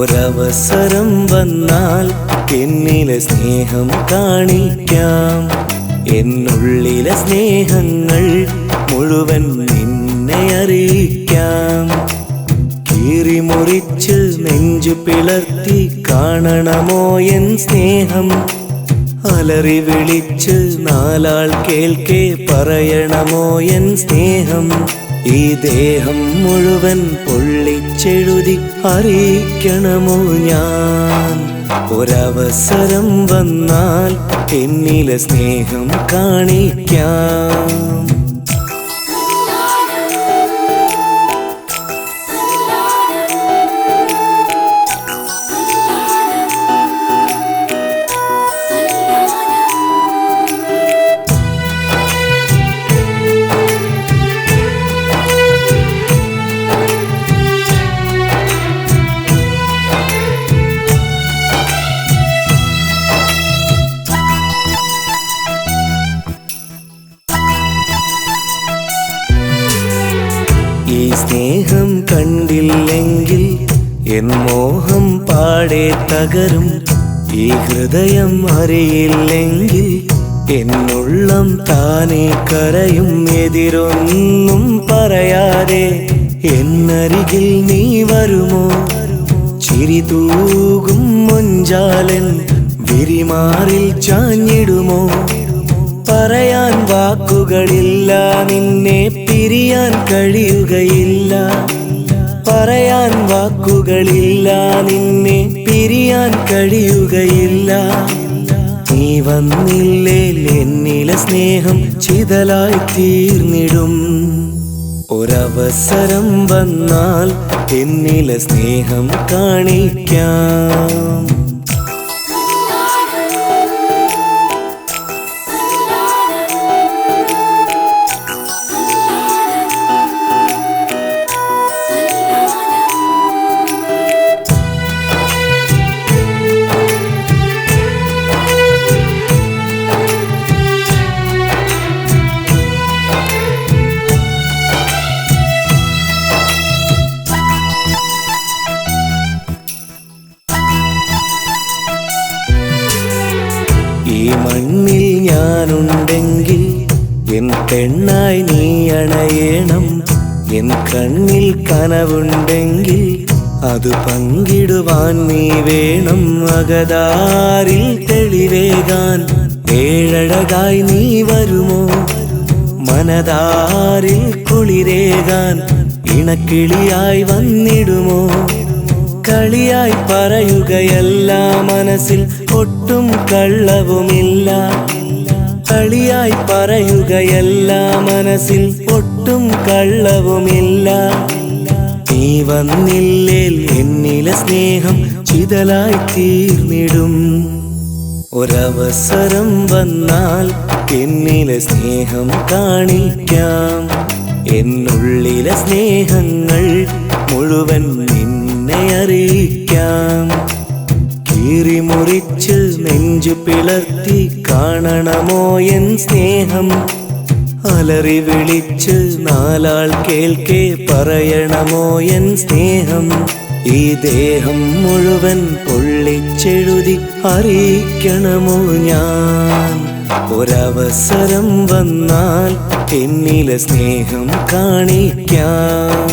ഒരവസരം വന്നാൽ എന്നിലെ സ്നേഹം കാണിക്കാം. എന്നുള്ളിലെ സ്നേഹങ്ങൾ മുഴുവൻ നിന്നെ അറിയിക്കാം. കീറിമുറിച്ച് നെഞ്ചു പിളർത്തി കാണണമോ എൻ സ്നേഹം? അലറി വിളിച്ച് നാലാൾ കേൾക്കെ പറയണമോ എൻ സ്നേഹം? ഈ ദേഹം മുഴുവൻ പൊള്ളിച്ചെഴുതി അറിയിക്കണമോ ഞാൻ? ഒരവസരം വന്നാൽ എന്നിലെ സ്നേഹം കാണിക്കാം. ഈ സ്നേഹം കണ്ടില്ലെങ്കിൽ എൻ മോഹം പാടെ തകരും. ഈ ഹൃദയം അറിയില്ലെങ്കിൽ എന്നുള്ളം താനെ കരയും. എതിരൊന്നും പറയാതെ എന്നരികിൽ നീ വരുമോ? ചിരി തൂകും മൊഞ്ചാലൻ വിരിമാറിൽ ചാഞ്ഞിടുമോ? പറയാൻ വാക്കുകളില്ല, നിന്നെ പിരിയാൻ കഴിയുകയില്ല. പറയാൻ വാക്കുകളില്ല, നിന്നെ പിരിയാൻ കഴിയുകയില്ല. നീ വന്നില്ലേ എന്നിലെ സ്നേഹം ചിതലായി തീർന്നിടും. ഒരവസരം വന്നാൽ എന്നിലെ സ്നേഹം കാണിക്കാം. ഈ മണ്ണിൽ ഞാനുണ്ടെങ്കിൽ എൻ പെണ്ണായി നീ അണയണം. എൻ കണ്ണിൽ കനവുണ്ടെങ്കിൽ അത് പങ്കിടുവാൻ നീ വേണം. അകതാരിൽ തെളിവേകാൻ ഏഴഴകായി നീ വരുമോ? മനതാരിൽ കുളിരേകാൻ ഇണക്കിളിയായി വന്നിടുമോ? കളിയായി പറയുകയല്ല, മനസ്സിൽ ഒട്ടും കള്ളവുമില്ല. കളിയായി പറയുകയല്ല, മനസ്സിൽ ഒട്ടും കള്ളവുമില്ല. നീ വന്നില്ലേ എന്നിലെ സ്നേഹം ചിതലായി തീർന്നിടും. ഒരവസരം വന്നാൽ എന്നിലെ സ്നേഹം കാണിക്കാം. എന്നുള്ളിലെ സ്നേഹങ്ങൾ മുഴുവൻ നിന്നെ അറിയിക്കാം. കീറിമുറിച്ച് നെഞ്ചു പിളർത്തി കാണണമോ എൻ സ്നേഹം? അലറി വിളിച്ച് നാലാൾ കേൾക്കെ പറയണമോ എൻ സ്നേഹം? ഈ ദേഹം മുഴുവൻ പൊള്ളിച്ചെഴുതി അറിയിക്കണമോ ഞാൻ? ഒരവസരം വന്നാൽ എന്നിലെ സ്നേഹം കാണിക്കാം.